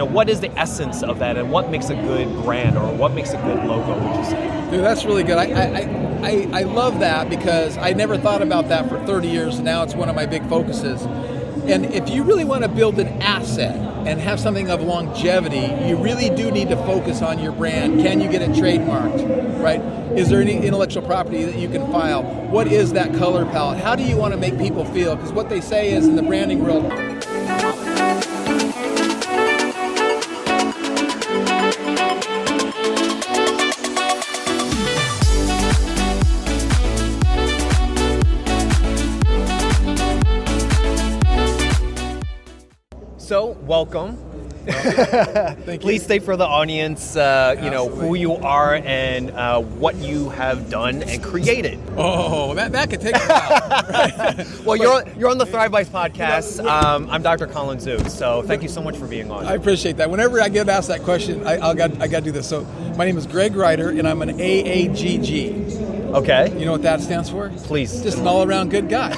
What is the essence of that, and what makes a good brand, or what makes a good logo, would you say? Dude, that's really good. I love that because I never thought about that for 30 years, and now it's one of my big focuses. And if you really want to build an asset and have something of longevity, you really do need to focus on your brand. Can you get it trademarked, right? Is there any intellectual property that you can file? What is that color palette? How do you want to make people feel? Because what they say is in the branding world, So, welcome. Thank you. Please state for the audience, who you are and what you have done and created. Oh, that could take a while. Right? Well, you're on the Thrive Bites podcast. I'm Dr. Colin Zhu, so thank you so much for being on. I appreciate that. Whenever I get asked that question, I got to do this. So, my name is Greg Ryder, and I'm an AAGG. Okay. You know what that stands for? Please. Just an all-around good guy.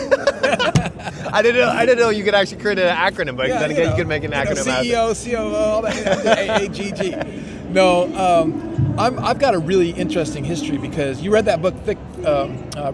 I didn't know you could actually create an acronym, but then again, you could make an acronym. CEO, COO, all that. AAGG. No, I've got a really interesting history because you read that book,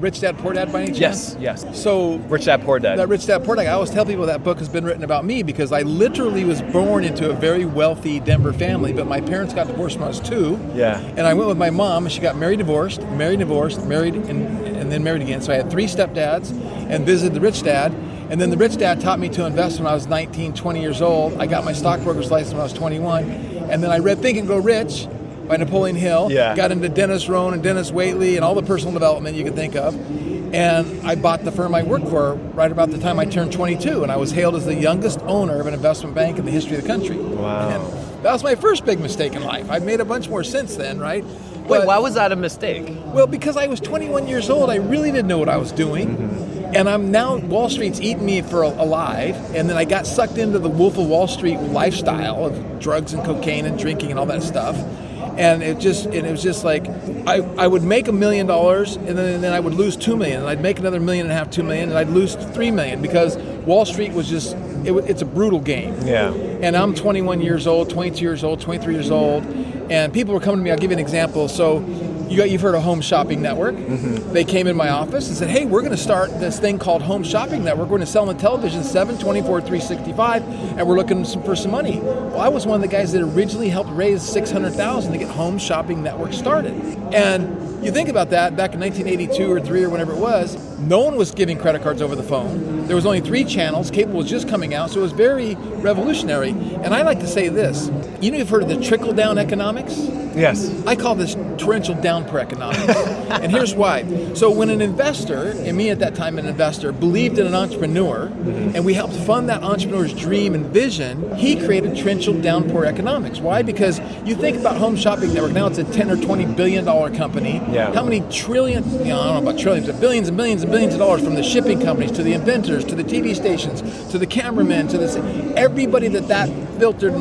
Rich Dad, Poor Dad, by any chance? Yes. So Rich Dad, Poor Dad. That Rich Dad, Poor Dad. I always tell people that book has been written about me because I literally was born into a very wealthy Denver family, but my parents got divorced when I was 2. Yeah. And I went with my mom, and she got married, divorced, married, and then married again. So I had 3 stepdads and visited the Rich Dad. And then the Rich Dad taught me to invest when I was 19, 20 years old. I got my stockbroker's license when I was 21. And then I read Think and Grow Rich by Napoleon Hill. Yeah. Got into Dennis Rohn and Dennis Waitley and all the personal development you could think of. And I bought the firm I worked for right about the time I turned 22. And I was hailed as the youngest owner of an investment bank in the history of the country. Wow. And that was my first big mistake in life. I've made a bunch more since then, right? Wait, why was that a mistake? Well, because I was 21 years old, I really didn't know what I was doing. Mm-hmm. And I'm now, Wall Street's eaten me for alive, and then I got sucked into the Wolf of Wall Street lifestyle of drugs and cocaine and drinking and all that stuff. And it was just like, I would make $1 million, and then I would lose $2 million, and I'd make another $1.5 million, $2 million, and I'd lose $3 million because Wall Street was just, it's a brutal game. Yeah. And I'm 21 years old, 22 years old, 23 years old, and people were coming to me. I'll give you an example. So you've heard of Home Shopping Network. Mm-hmm. They came in my office and said, hey, we're going to start this thing called Home Shopping Network. We're going to sell on television 7, 24, 365, and we're looking for some money. Well, I was one of the guys that originally helped raise $600,000 to get Home Shopping Network started. And you think about that, back in 1982 or 3 or whenever it was, no one was giving credit cards over the phone. There was only 3 channels. Cable was just coming out, so it was very revolutionary. And I like to say this. You've heard of the trickle-down economics? Yes. I call this torrential downpour economics. And here's why. So when an investor, and me at that time an investor, believed in an entrepreneur, and we helped fund that entrepreneur's dream and vision, he created torrential downpour economics. Why? Because you think about Home Shopping Network, now it's a $10 or $20 billion company. Yeah. How many trillion, I don't know about trillions, but billions and billions and billions of dollars from the shipping companies to the inventors, to the TV stations, to the cameramen, to this, everybody that filtered,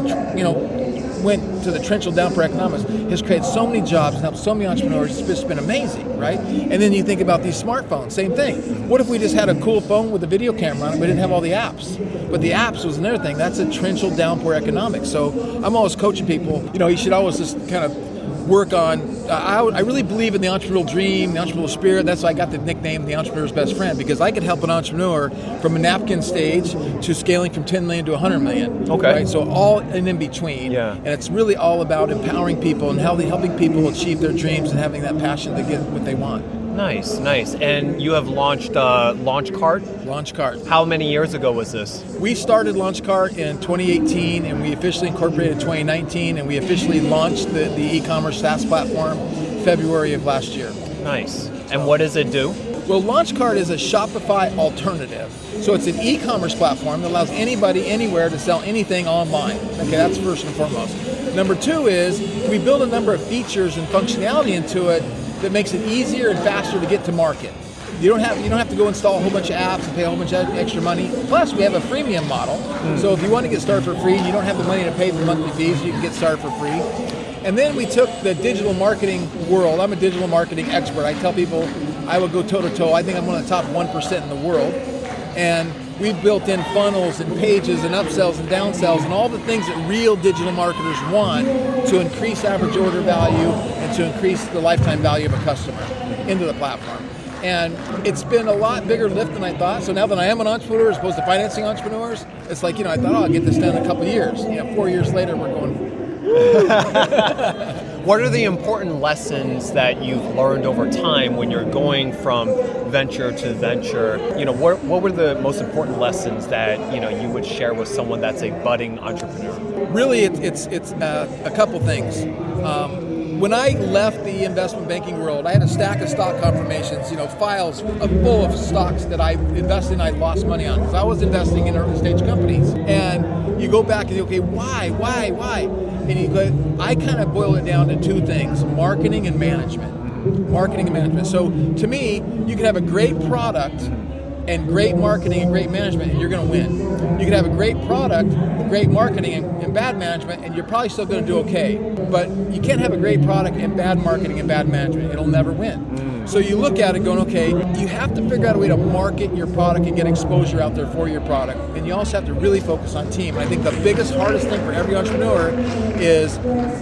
went to the torrential downpour economics has created so many jobs and helped so many entrepreneurs. It's just been amazing, right? And then you think about these smartphones, same thing. What if we just had a cool phone with a video camera on it? We didn't have all the apps. But the apps was another thing. That's a torrential downpour economics. So I'm always coaching people, you should always just kind of work on, I really believe in the entrepreneurial dream, the entrepreneurial spirit. That's why I got the nickname The Entrepreneur's Best Friend, because I could help an entrepreneur from a napkin stage to scaling from 10 million to 100 million. Okay. Right? So all in between. Yeah. And it's really all about empowering people and helping people achieve their dreams and having that passion to get what they want. Nice. And you have launched LaunchCart? LaunchCart. How many years ago was this? We started LaunchCart in 2018, and we officially incorporated in 2019, and we officially launched the e-commerce SaaS platform February of last year. Nice. And what does it do? Well, LaunchCart is a Shopify alternative. So it's an e-commerce platform that allows anybody, anywhere to sell anything online. Okay, that's first and foremost. Number 2 is we build a number of features and functionality into it that makes it easier and faster to get to market. You don't have to go install a whole bunch of apps and pay a whole bunch of extra money. Plus, we have a freemium model. So if you want to get started for free and you don't have the money to pay for monthly fees, you can get started for free. And then we took the digital marketing world. I'm a digital marketing expert. I tell people I would go toe-to-toe. I think I'm one of the top 1% in the world. And we've built in funnels and pages and upsells and downsells and all the things that real digital marketers want to increase average order value and to increase the lifetime value of a customer into the platform. And it's been a lot bigger lift than I thought. So now that I am an entrepreneur as opposed to financing entrepreneurs, it's like, I thought, I'll get this done in a couple of years. 4 years later, we're going, What are the important lessons that you've learned over time when you're going from venture to venture? What were the most important lessons that you would share with someone that's a budding entrepreneur? Really, it's a couple things. When I left the investment banking world, I had a stack of stock confirmations, files full of stocks that I invested in, I lost money on because I was investing in early stage companies. And you go back and you go, okay, why? And you go, I kind of boil it down to two things: marketing and management. Marketing and management. So to me, you can have a great product and great marketing and great management, and you're going to win. You can have a great product, great marketing, and bad management, and you're probably still going to do okay. But you can't have a great product and bad marketing and bad management. It'll never win. So you look at it going, okay, you have to figure out a way to market your product and get exposure out there for your product. And you also have to really focus on team. And I think the biggest, hardest thing for every entrepreneur is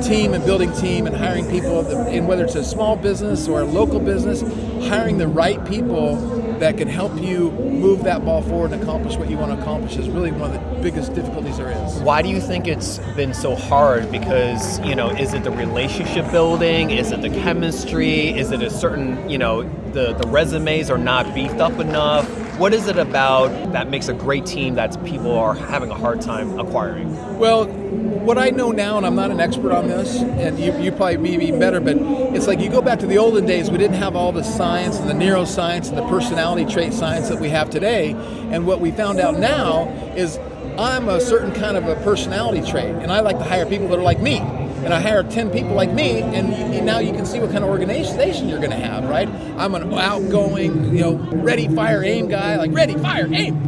team and building team and hiring people, and whether it's a small business or a local business, hiring the right people that can help you move that ball forward and accomplish what you want to accomplish is really one of the biggest difficulties there is. Why do you think it's been so hard? Because, is it the relationship building? Is it the chemistry? Is it a certain, the resumes are not beefed up enough? What is it about that makes a great team that people are having a hard time acquiring? Well, what I know now, and I'm not an expert on this, and you probably be even better, but it's like you go back to the olden days, we didn't have all the science and the neuroscience and the personality trait science that we have today. And what we found out now is I'm a certain kind of a personality trait, and I like to hire people that are like me. And I hire 10 people like me, and now you can see what kind of organization you're going to have, right? I'm an outgoing, ready, fire, aim guy, like ready, fire, aim.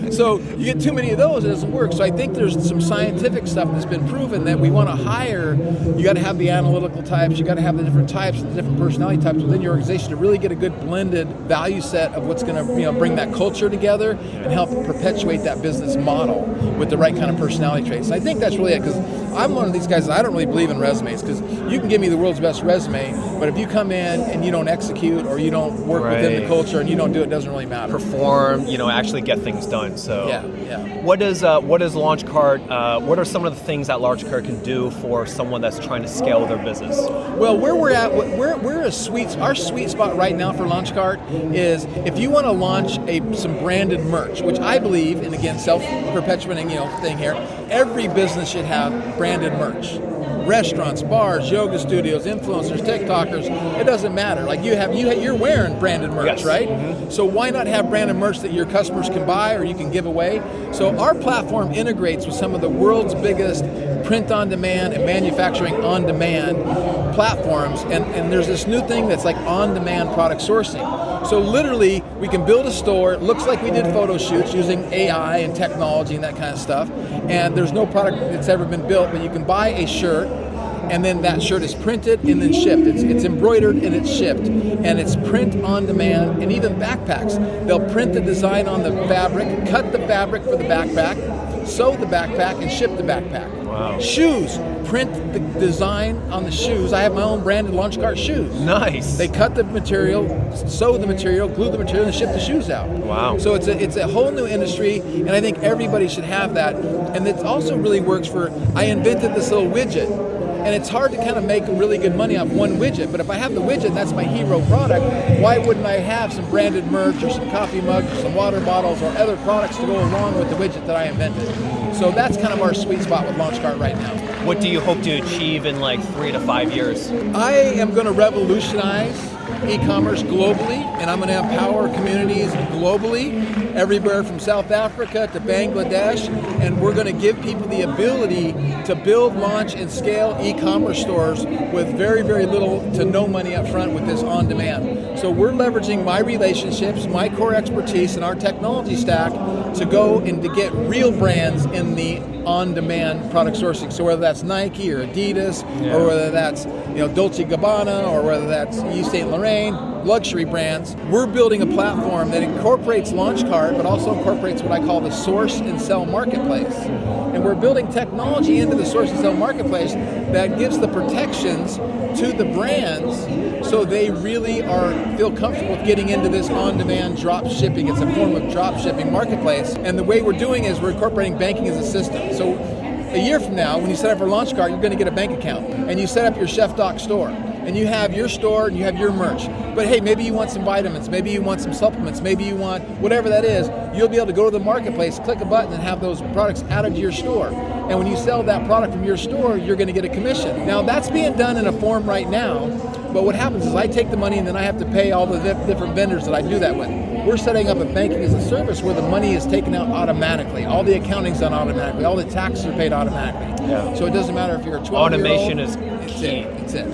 So you get too many of those, it doesn't work. So I think there's some scientific stuff that's been proven that we want to hire. You got to have the analytical types, you got to have the different types, the different personality types within your organization to really get a good blended value set of what's going to, bring that culture together and help perpetuate that business model with the right kind of personality traits. And I think that's really it, because I'm one of these guys that I don't really believe in resumes, because you can give me the world's best resume, but if you come in and you don't execute or you don't work within the culture and you don't do it, it doesn't really matter. Perform, actually get things done. So yeah. What does LaunchCart? What are some of the things that LaunchCart can do for someone that's trying to scale their business? Well, where we're at, our sweet spot right now for LaunchCart is if you want to launch some branded merch, which I believe, and again, self-perpetuating thing here, every business should have branded merch. Restaurants, bars, yoga studios, influencers, TikTokers, it doesn't matter. Like you're wearing branded merch, yes. Right? Mm-hmm. So why not have branded merch that your customers can buy or you can give away? So our platform integrates with some of the world's biggest print-on-demand and manufacturing-on-demand platforms, and there's this new thing that's like on-demand product sourcing. So literally, we can build a store. It looks like we did photo shoots using AI and technology and that kind of stuff. And there's no product that's ever been built, but you can buy a shirt, and then that shirt is printed and then shipped. It's embroidered and it's shipped. And it's print on demand, and even backpacks. They'll print the design on the fabric, cut the fabric for the backpack, sew the backpack, and ship the backpack. Wow. Shoes, print the design on the shoes. I have my own branded LaunchCart shoes. Nice. They cut the material, sew the material, glue the material, and ship the shoes out. Wow. So it's a whole new industry, and I think everybody should have that. And it also really works I invented this little widget, and it's hard to kind of make really good money off one widget, but if I have the widget and that's my hero product, why wouldn't I have some branded merch or some coffee mugs or some water bottles or other products to go along with the widget that I invented? So that's kind of our sweet spot with LaunchCart right now. What do you hope to achieve in 3 to 5 years? I am going to revolutionize e-commerce globally, and I'm going to empower communities globally, everywhere from South Africa to Bangladesh, and we're going to give people the ability to build, launch, and scale e-commerce stores with very, very little to no money up front with this on-demand. So we're leveraging my relationships, my core expertise, and our technology stack to go and to get real brands in the on-demand product sourcing. So whether that's Nike or Adidas, or whether that's Dolce & Gabbana, or whether that's Yves Saint Laurent, luxury brands, we're building a platform that incorporates Launchcart, but also incorporates what I call the source and sell marketplace. And we're building technology into the source and sell marketplace that gives the protections to the brands so they really feel comfortable with getting into this on-demand drop shipping. It's a form of drop shipping marketplace. And the way we're doing is we're incorporating banking as a system. So a year from now, when you set up for Launchcart, you're going to get a bank account. And you set up your ChefDoc store. And you have your store and you have your merch. But hey, maybe you want some vitamins, maybe you want some supplements, maybe you want whatever that is. You'll be able to go to the marketplace, click a button, and have those products added to your store. And when you sell that product from your store, you're going to get a commission. Now, that's being done in a form right now. But what happens is I take the money and then I have to pay all the different vendors that I do that with. We're setting up a banking as a service where the money is taken out automatically. All the accounting's done automatically. All the taxes are paid automatically. Yeah. So it doesn't matter if you're a 12-year-old. Automation is key. It's it.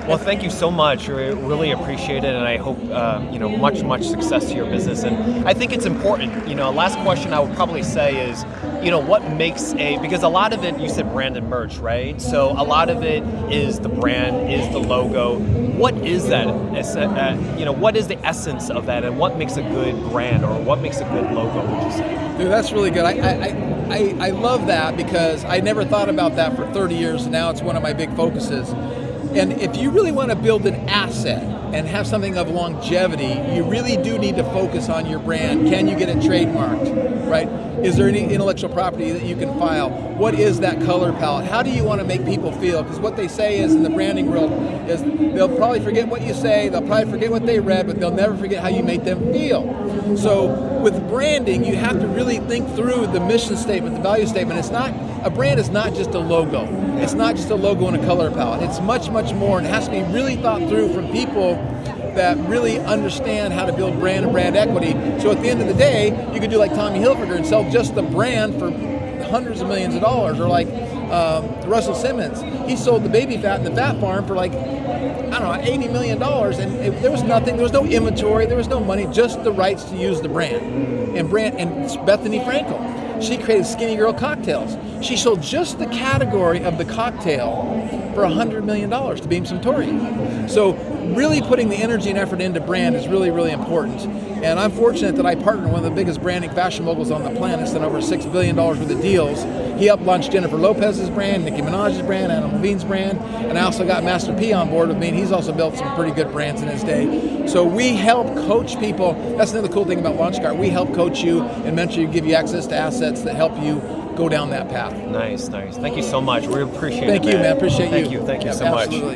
Well, thank you so much. We really appreciate it, and I hope much success to your business. And I think it's important. Last question I would probably say is, what makes because a lot of it, you said brand and merch, right? So a lot of it is the brand, is the logo. What is that? What is the essence of that, and what makes a good brand or what makes a good logo? Would you say? Dude, that's really good. I love that because I never thought about that for 30 years, and now it's one of my big focuses. And if you really want to build an asset and have something of longevity, you really do need to focus on your brand. Can you get it trademarked, right? Is there any intellectual property that you can file? What is that color palette? How do you want to make people feel? Because what they say is in the branding world is they'll probably forget what you say, they'll probably forget what they read, but they'll never forget how you make them feel. So with branding, you have to really think through the mission statement, the value statement. A brand is not just a logo. It's not just a logo and a color palette. It's much more, and it has to be really thought through from people that really understand how to build brand and brand equity. So at the end of the day, you could do like Tommy Hilfiger and sell just the brand for hundreds of millions of dollars, or like Russell Simmons. He sold the baby fat in the fat farm for like, $80 million, and there was nothing, there was no inventory, there was no money, just the rights to use the brand. And Bethany Frankel, she created Skinny Girl cocktails. She sold just the category of the cocktail for $100 million to Beam Suntory. So really putting the energy and effort into brand is really important. And I'm fortunate that I partner with one of the biggest branding fashion moguls on the planet. It's done over $6 billion worth of deals. He helped launch Jennifer Lopez's brand, Nicki Minaj's brand, Anna Levine's brand, and I also got Master P on board with me, and he's also built some pretty good brands in his day. So we help coach people. That's another cool thing about Launchcart. We help coach you and mentor you, give you access to assets that help you go down that path. Nice. Thank you so much. We appreciate it. Thank you, man. Appreciate you. Thank you so much. Absolutely.